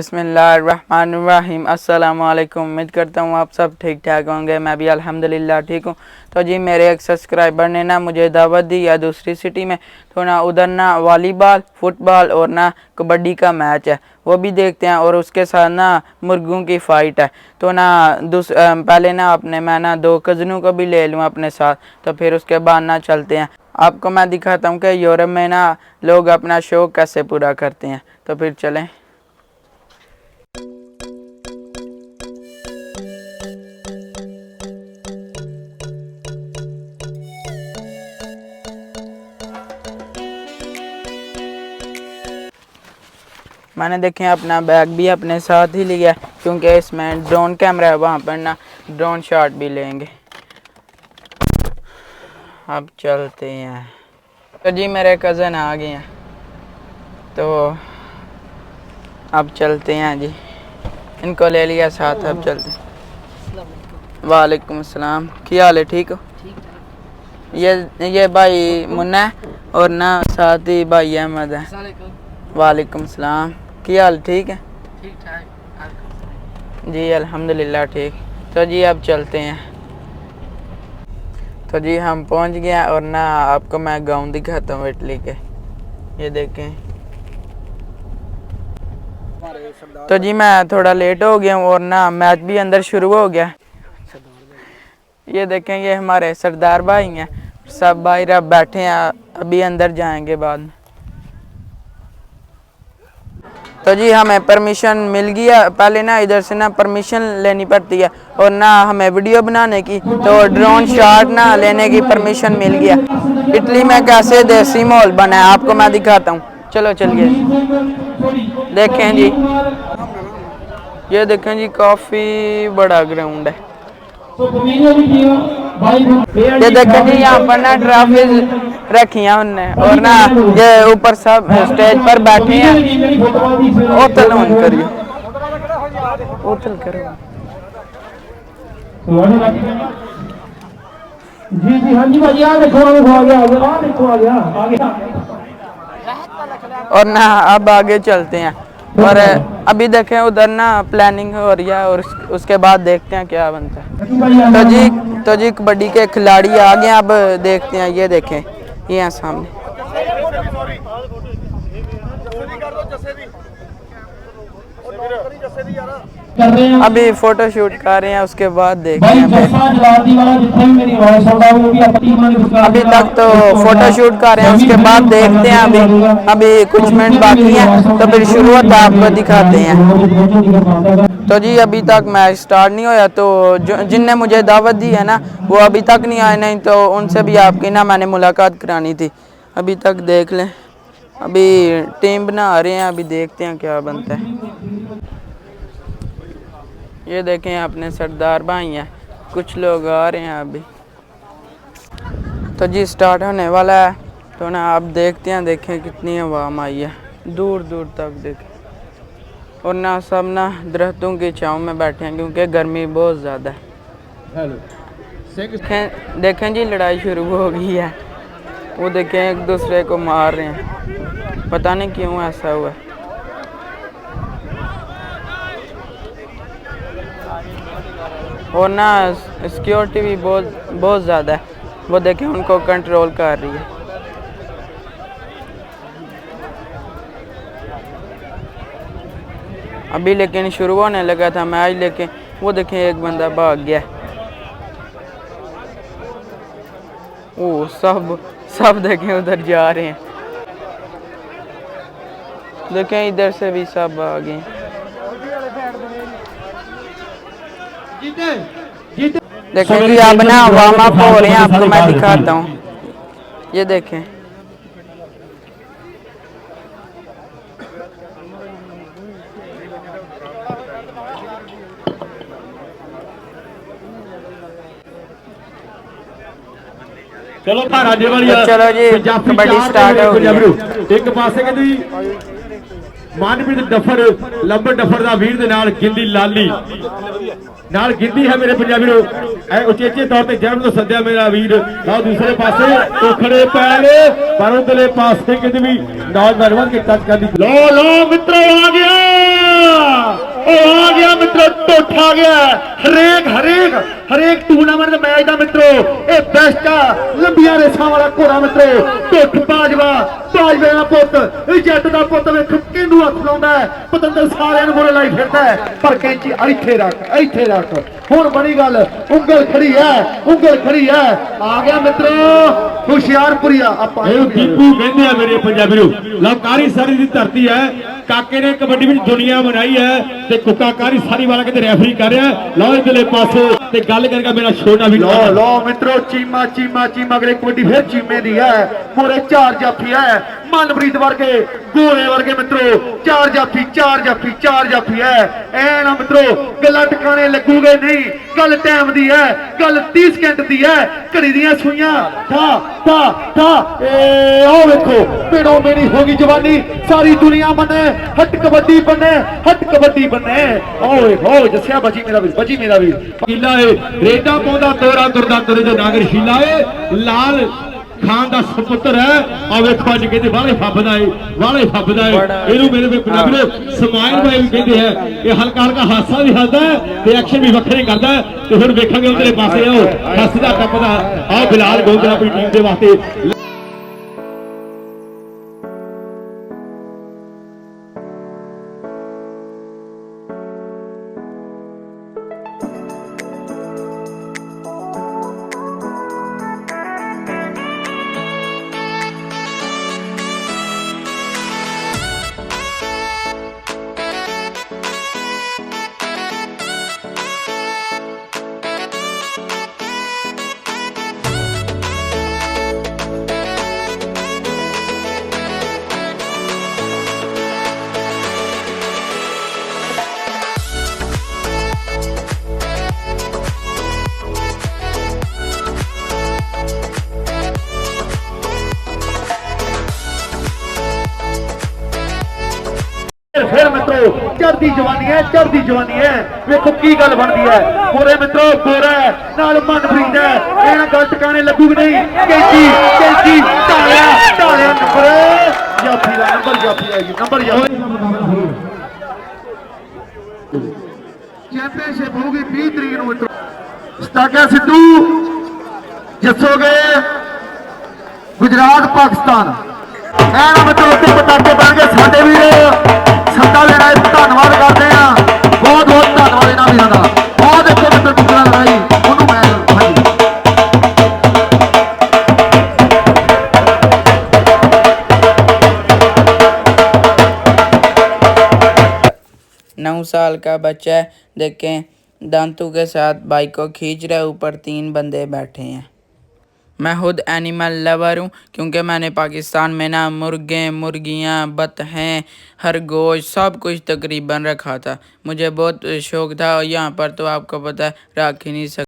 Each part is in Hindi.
बिस्मिल्लाहिर्रहमानिर्रहीम। अस्सलाम वालेकुम। उम्मीद करता हूँ आप सब ठीक ठाक होंगे। मैं भी अल्हम्दुलिल्लाह ठीक हूँ। तो जी मेरे एक सब्सक्राइबर ने ना मुझे दावत दी या दूसरी सिटी में, तो ना उधर ना वॉलीबॉल, फुटबॉल और ना कबड्डी का मैच है, वो भी देखते हैं। और उसके साथ ना मुर्गों की फ़ाइट है। तो ना पहले ना मैं ना 2 कज़नों को भी ले लूँ अपने साथ, तो फिर उसके बाद ना चलते हैं। आपको मैं दिखाता हूँ कि यूरोप में ना लोग अपना शौक़ कैसे पूरा करते हैं। तो फिर चलें। मैंने देखें अपना बैग भी अपने साथ ही लिया, क्योंकि इसमें ड्रोन कैमरा है, वहाँ पर ना ड्रोन शॉट भी लेंगे। अब चलते हैं। तो जी मेरे कज़न आ गए हैं, तो अब चलते हैं जी। इनको ले लिया साथ, अब चलते हैं। वालेकुम अस्सलाम, क्या हाल है? ठीक हो? ये भाई मुन्ना है और ना साथ ही भाई अहमद है। वालेकुम अस्सलाम, क्या हाल? ठीक है? ठीक ठाक जी, अल्हम्दुलिल्लाह ठीक। तो जी अब चलते हैं। तो जी हम पहुंच गए और ना आपको मैं गाँव दिखाता हूँ इटली के। ये देखें। तो जी मैं थोड़ा लेट हो गया हूँ और ना मैच भी अंदर शुरू हो गया। ये देखें, ये हमारे सरदार भाई हैं, सब भाई रब बैठे हैं, अभी अंदर जाएंगे बाद में। तो जी हमें परमिशन मिल गया। पहले ना इधर से ना परमिशन लेनी पड़ती है और ना हमें वीडियो बनाने की, तो ड्रोन शॉट ना लेने की परमिशन मिल गया। इटली में कैसे देसी माहौल बना है आपको मैं दिखाता हूँ। चलो चलिए। देखें जी, ये देखें जी, काफ़ी बड़ा ग्राउंड है। ये देखें जी, यहाँ पर ना ट्रॉफीज रखी हैं उनने, और ना ये ऊपर सब स्टेज पर बैठे हैं। ओतल ऑन करिए, ओतल करो जी जी। हाँ जी भाई, आ देखो आ गया, आ देखो आ गया। और ना अब आगे चलते हैं। और अभी देखें उधर ना प्लानिंग हो रही है, और उसके बाद देखते हैं क्या बनता है। तो जी कबड्डी के खिलाड़ी आ गए, अब देखते हैं। ये देखें, ये हैं सामने। अभी फोटो शूट कर रहे हैं, उसके बाद देखते हैं। अभी तक तो फोटो शूट कर रहे हैं, उसके बाद देखते हैं। अभी कुछ मिनट बाकी हैं, तो फिर शुरुआत आपको दिखाते हैं। तो जी अभी तक मैच स्टार्ट नहीं होया, तो जिनने मुझे दावत दी है ना, वो अभी तक नहीं आए, नहीं तो उनसे भी आपकी ना मैंने मुलाकात करानी थी। अभी तक देख लें, अभी टीम बना रहे हैं, अभी देखते हैं क्या बनता है। ये देखें अपने सरदार भाई हैं, कुछ लोग आ रहे हैं अभी। तो जी स्टार्ट होने वाला है, तो ना आप देखते हैं। देखें कितनी आवाम आई है, दूर दूर तक देखें। और ना सब ना दरख्तों की छाँव में बैठे हैं, क्योंकि गर्मी बहुत ज़्यादा है। देखें जी लड़ाई शुरू हो गई है, वो देखें एक दूसरे को मार रहे हैं, पता नहीं क्यों ऐसा हुआ। और ना सिक्योरिटी भी बहुत ज़्यादा है, वो देखें उनको कंट्रोल कर रही है। अभी लेकिन शुरू होने लगा था मैच, लेकिन वो देखें एक बंदा भाग गया। ओ सब देखें उधर जा रहे हैं। देखें इधर से भी सब आ गए। देखें जी अब ना वार्म अप हो रहे हैं, आपको मैं दिखाता हूँ। ये देखें, चलो चलो जी कबड्डी स्टार्ट हो गई। एक पासे कहती मानप्रीत डफर लंबर डफर का वीर गिंदी लाली नाल गिंदी है मेरे पंजाबी उचेचे तौर पर जन्म तो सद्या मेरा वीर। दूसरे पासे उखड़े पैर पर उधरले पासे कहते भी नौजवान के टच कर दी। लो मित्रों आ गया ਉਹ ਆ ਗਿਆ ਮਿੱਤਰੋ ਟੁੱਟ ਆ ਗਿਆ ਹਰੇਕ ਟੂਰਨਾਮੈਂਟ ਦੇ ਮੈਚ ਦਾ ਮਿੱਤਰੋ ਇਹ ਬੈਸਟ ਆ ਲੰਬੀਆਂ ਰੇਸਾਂ ਵਾਲਾ ਘੋੜਾ ਮਿੱਤਰੋ ਟੁੱਟ ਬਾਜਵਾ ਦਾ ਪੁੱਤ ਇਹ ਜੱਟ ਦਾ ਪੁੱਤ ਵੇਖ ਕਿੰਨੂੰ ਹੱਥ ਲਾਉਂਦਾ ਪਤੰਦਰ ਸਾਰਿਆਂ ਨੂੰ ਬੋਲੇ ਲਾਈ ਫਿਰਦਾ ਪਰ ਕੈਂਚੀ ਇੱਥੇ ਰੱਖ ਹੁਣ ਬਣੀ ਗੱਲ ਉਂਗਲ ਖੜੀ ਹੈ ਆ ਗਿਆ ਮਿੱਤਰੋ ਹੁਸ਼ਿਆਰਪੁਰੀਆ ਆਪਾਂ ਇਹ ਦੀਪੂ ਕਹਿੰਦੇ ਆ ਮੇਰੇ ਪੰਜਾਬੀ ਨੂੰ ਲਵਕਾਰੀ ਸਾਰੀ ਦੀ ਧਰਤੀ ਹੈ ਕਾਕੇ ਨੇ ਕਬੱਡੀ ਵਿੱਚ ਦੁਨੀਆ ਬਣਾਈ ਹੈ ਤੇ ਕੁੱਕਾਕਾਰੀ ਸਾਰੀ ਵਾਲਾ ਕਹਿੰਦੇ ਰੈਫਰੀ ਕਰ ਰਿਹਾ ਲਓ ਇਧਰਲੇ ਪਾਸੇ ਤੇ ਗੱਲ ਕਰੇਗਾ ਮੇਰਾ ਛੋਟਾ ਵੀ ਲਓ ਮਿੱਤਰੋ ਚੀਮਾ ਅਗਲੇ ਕਬੱਡੀ ਫਿਰ ਚੀਮੇ ਦੀ ਹੈ ਮੋਰੇ ਚਾਰ ਜਾਫੀ ਹੈ ਮਨਪ੍ਰੀਤ ਵਰਗੇ ਗੋਲੇ ਵਰਗੇ ਮਿੱਤਰੋ ਚਾਰ ਜਾਫੀ ਹੈ ਐ ਨਾ ਮਿੱਤਰੋ ਗੱਲਾਂ ਟਿਕਾਣੇ ਲੱਗੂਗੇ ਨਹੀਂ ਗੱਲ ਟਾਈਮ ਦੀ ਹੈ ਗੱਲ 30 ਸਕਿੰਟ ਦੀ ਹੈ ਘੜੀ ਦੀਆਂ ਸੂਈਆਂ ਠਾ ਏ ਉਹ ਵੇਖੋ ਮੇੜੋ ਮੇਰੀ ਹੋ ਗਈ ਜਵਾਨੀ ਸਾਰੀ ਦੁਨੀਆ ਮੰਨੇ ਹੱਟ ਕਬੱਡੀ ਬੰਨੇ ਓਏ ਹੋ ਜੱਸਿਆ ਬਚੀ ਮੇਰਾ ਵੀਰ ਕੀਲਾ ਏ ਰੇਡਾ ਪਾਉਂਦਾ ਤੁਰਦਾ ਜੋ ਨਾਗਰ ਸ਼ੀਲਾ ਏ ਲਾਲ ਖਾਨ ਦਾ ਸੁਪੁੱਤਰ ਹੈ ਆ ਵੇਖੋ ਅੱਜ ਕਹਿੰਦੇ ਵਾਲੇ ਫੱਬਦਾ ਏ ਇਹਨੂੰ ਮੇਰੇ ਪੰਜਾਬੀ ਨੂੰ ਸਮਾਇਲ ਭਾਈ ਵੀ ਕਹਿੰਦੇ ਹੈ ਇਹ ਹਲਕਾ ਹਾਸਾ ਵੀ ਹੱਸਦਾ ਤੇ ਐਕਸ਼ਨ ਵੀ ਵੱਖਰੇ ਕਰਦਾ ਤੇ ਹੁਣ ਵੇਖਾਂਗੇ ਉਧਰਲੇ ਪਾਸੇ ਉਹ ਹੱਸਦਾ ਟੱਪਦਾ ਆ ਬਿਲਾਲ ਗੋਗਰਾ ਆਪਣੀ ਟੀਮ ਦੇ ਵਾਸਤੇ फिर मित्रों चढ़ती जवानी है वेखो की गल बनती है पूरे मित्रों गोरा है नाल मनप्रीत है एना गल टकाने लगूगी नहीं कैंची टालिया नंबर चैंपियनशिप होगी 20 तरीक नूं मित्रों सताका सिद्धू जसोगे गुजरात पाकिस्तान ਐਨਾ ਮਿੱਤਰੋ ਉੱਤੇ ਪਟਾਕੇ ਬਣ ਕੇ ਸਾਡੇ ਵੀਰ ਸੱਦਾ ਲੈਣਾ ਧੰਨਵਾਦ ਕਰਦੇ ਆ ਬਹੁਤ ਧੰਨਵਾਦ ਇਹਨਾਂ ਵੀਰਾਂ ਦਾ ਆਹ ਦੇਖੋ ਮਿੱਤਰ ਕੁੱਕਰਾਂ ਲੜਾਈ ਉਹਨੂੰ ਮੈਂ नौ साल का बच्चा है, देखें दांतों के साथ बाइक को खींच रहा है, ऊपर 3 बंदे बैठे हैं। मैं खुद एनिमल लवर हूँ क्योंकि मैंने पाकिस्तान में ना मुर्गे मुर्गियाँ बतखें खरगोश सब कुछ तकरीबन रखा था। मुझे बहुत शौक़ था और यहाँ पर तो आपको पता है रख ही नहीं सकता।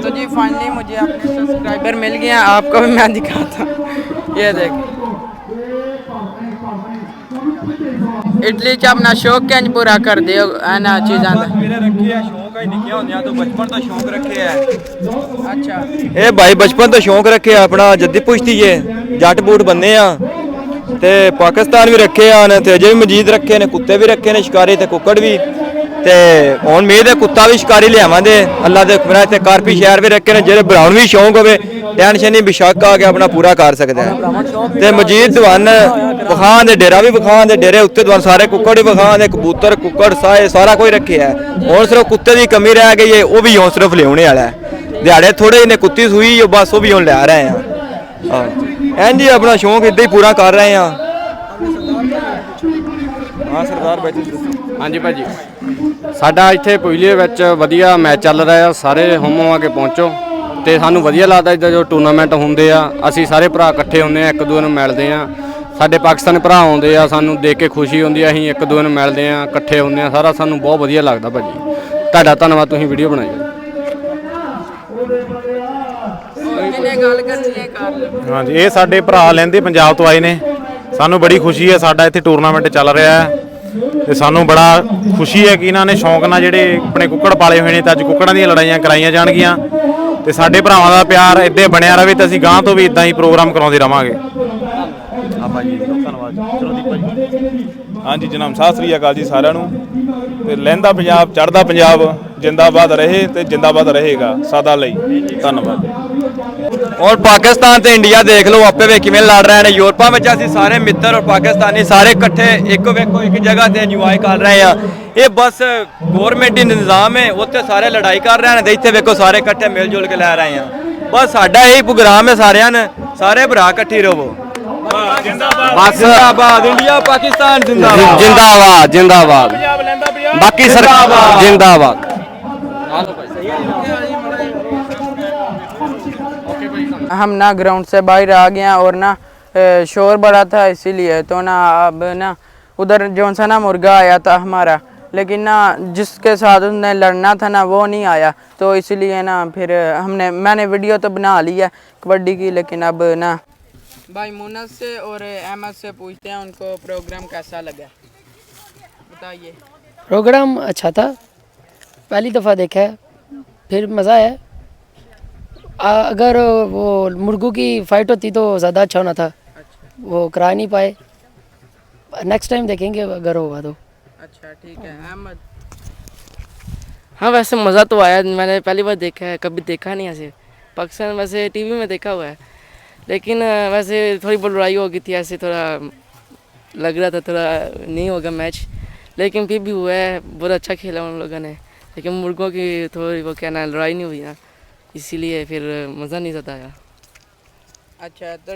तो जी फाइनली मुझे अपने सब्सक्राइबर मिल गए हैं, आपको भी मैं दिखाता हूँ। ये देख इडली च अपना शौक कैंज पूरा कर दियो ना चीज़ां दा मेरे रखे है शौक है निक्के होंदे तो बचपन तो शौक रखे है। अच्छा ए भाई बचपन तो शौक रखे अपना जद्दी पुश्ती जे जट बूट बन्ने आ ते पाकिस्तान भी रखे हैं ते अजे भी मजीद रखे ने कुत्ते भी रखे ने शिकारी ते कुक्कड़ भी ते हुण मेद है कुत्ता भी शिकारी लियावांगे अल्लाह दे हुक्म ते कारपी शहर भी रखे ने जेह्ड़े बनाउण भी शौक होवे टेंशन नहीं बेशक आके अपना पूरा कर सकदा है। ते मजीद दवान विखां दे डेरा भी विखां दे डेरे उत्ते दवान सारे कुक्कड़ भी विखां दे कबूतर कुक्कड़ साए सारा कोई रखे है। हुण सिर्फ कुत्ते की कमी रह गई है, वो भी हुण सिर्फ लियाने वाला है। दिहाड़े थोड़े ने कुत्ती सूई बस वो भी हुण लै रहे हैं। इंज ही अपना शौक इदां ही पूरा कर रहे हैं। हाँ सरदार बैठे हाँ जी भाजी साडा इत्थे पुजलीए विच वधिया मैच चल रहा है। सारे होम आ के पहुँचो तो सानू वधिया लगता इधर जो टूर्नामेंट होंदे आ असीं सारे भरा इकट्ठे होंदे आ, एक दूए नूं मिलदे आ। साडे पाकिस्तानी भरा आउंदे आ, सानू देख के खुशी हुंदी आ, असीं एक दूए नूं मिलदे आ, इकट्ठे होंदे आ, सारा सानू बहुत वधिया लगदा भाजी। तुहाडा धन्नवाद तुसीं वीडियो बनाई। हाँ जी ये साडे भरा लैंदे पंजाब तो आए ने, सानू बड़ी खुशी है। साडा इत्थे टूरनामेंट चल रहा है ਤੇ ਸਾਨੂੰ ਬੜਾ ਖੁਸ਼ੀ ਹੈ ਕਿ ਇਹਨਾਂ ਨੇ ਸ਼ੌਂਕ ਨਾਲ ਜਿਹੜੇ ਆਪਣੇ ਕੁੱਕੜ ਪਾਲੇ ਹੋਏ ਨੇ ਤਾਂ ਅੱਜ ਕੁੱਕੜਾਂ ਦੀਆਂ ਲੜਾਈਆਂ ਕਰਾਈਆਂ ਜਾਣਗੀਆਂ ਤੇ ਸਾਡੇ ਭਰਾਵਾਂ ਦਾ ਪਿਆਰ ਇੱਦਾਂ ਬਣਿਆ ਰਹੇ ਤੇ ਅਸੀਂ ਗਾਂ ਤੋਂ ਵੀ ਇਦਾਂ ਹੀ ਪ੍ਰੋਗਰਾਮ ਕਰਾਉਂਦੇ ਰਵਾਂਗੇ। ਆਪਾਂ ਜੀ ਧੰਨਵਾਦ। ਚਲੋ ਦੀਪਾ ਜੀ। ਹਾਂਜੀ ਜਨਾਬ, ਸਤਿ ਸ੍ਰੀ ਅਕਾਲ ਜੀ ਸਾਰਿਆਂ ਨੂੰ। ਤੇ ਲਹਿੰਦਾ ਪੰਜਾਬ, ਚੜ੍ਹਦਾ ਪੰਜਾਬ ਜਿੰਦਾਬਾਦ ਰਹੇ ਤੇ ਜਿੰਦਾਬਾਦ ਰਹੇਗਾ ਸਦਾ ਲਈ। ਧੰਨਵਾਦ। ਔਰ ਪਾਕਿਸਤਾਨ ਤੇ ਇੰਡੀਆ ਦੇਖ ਲਓ ਆਪੇ ਵੇ ਕਿਵੇਂ ਲੜ ਰਹੇ ਨੇ। ਯੂਰਪਾਂ ਵਿੱਚ ਅਸੀਂ ਸਾਰੇ ਮਿੱਤਰ ਔਰ ਪਾਕਿਸਤਾਨੀ ਸਾਰੇ ਇਕੱਠੇ ਇੱਕ ਵੇਖੋ ਇੱਕ ਜਗ੍ਹਾ ਤੇ ਇੰਜੋਏ ਕਰ ਰਹੇ ਆ। ਇਹ ਬਸ ਗਵਰਨਮੈਂਟ ਹੀ ਨਿਜ਼ਾਮ ਹੈ, ਉੱਥੇ ਸਾਰੇ ਲੜਾਈ ਕਰ ਰਹੇ ਨੇ ਤੇ ਇੱਥੇ ਵੇਖੋ ਸਾਰੇ ਇਕੱਠੇ ਮਿਲ ਜੁਲ ਕੇ ਲੈ ਰਹੇ ਆ। ਬਸ ਸਾਡਾ ਇਹੀ ਪ੍ਰੋਗਰਾਮ ਹੈ ਸਾਰਿਆਂ ਨੇ, ਸਾਰੇ ਭਰਾ ਇਕੱਠੇ ਰਹੋ। ਬਸ ਜਿੰਦਾਬਾਦ ਇੰਡੀਆ ਪਾਕਿस्तान जिंदाबाद ਜਿੰਦਾਬਾਦ ਜਿੰਦਾਬਾਦ ਬਾਕੀ ਸਰਕਾਰ ਜਿੰਦਾਬਾਦ। हम ना ग्राउंड से बाहर आ गए और ना शोर बड़ा था इसीलिए तो ना अब ना उधर जो सा ना मुर्गा आया था हमारा, लेकिन ना जिसके साथ उसने लड़ना था ना वो नहीं आया तो इसलिए ना फिर मैंने वीडियो तो बना ली है कबड्डी की, लेकिन अब ना भाई मुन्नत से और अहमद से पूछते हैं उनको प्रोग्राम कैसा लगा, बताइए। प्रोग्राम अच्छा था, पहली दफ़ा देखा है, फिर मज़ा आया। अगर वो मुर्गों की फ़ाइट होती तो ज़्यादा अच्छा होना था। वो करा नहीं पाए, नेक्स्ट टाइम देखेंगे अगर होगा तो। अच्छा ठीक है। अहमद? हाँ वैसे मज़ा तो आया, मैंने पहली बार देखा है, कभी देखा नहीं ऐसे। पाकिस्तान वैसे टीवी में देखा हुआ है, लेकिन वैसे थोड़ी बहुत लड़ाई हो गई थी, ऐसे थोड़ा लग रहा था थोड़ा नहीं होगा मैच, लेकिन फिर भी हुआ है, बहुत अच्छा खेला उन लोगों ने। लेकिन मुर्गों की थोड़ी वो क्या ना लड़ाई नहीं हुई ना, इसीलिए फिर मज़ा नहीं ज़्यादा आया। अच्छा तो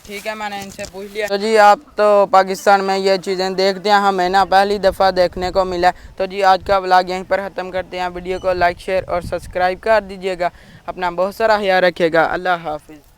ठीक है, मैंने इनसे पूछ लिया। तो जी आप तो पाकिस्तान में ये चीज़ें देखते हैं, हमें ना पहली दफ़ा देखने को मिला। तो जी आज का व्लॉग यहीं पर ख़त्म करते हैं। वीडियो को लाइक शेयर और सब्सक्राइब कर दीजिएगा। अपना बहुत सारा ख्याल रखिएगा। अल्लाह हाफिज़।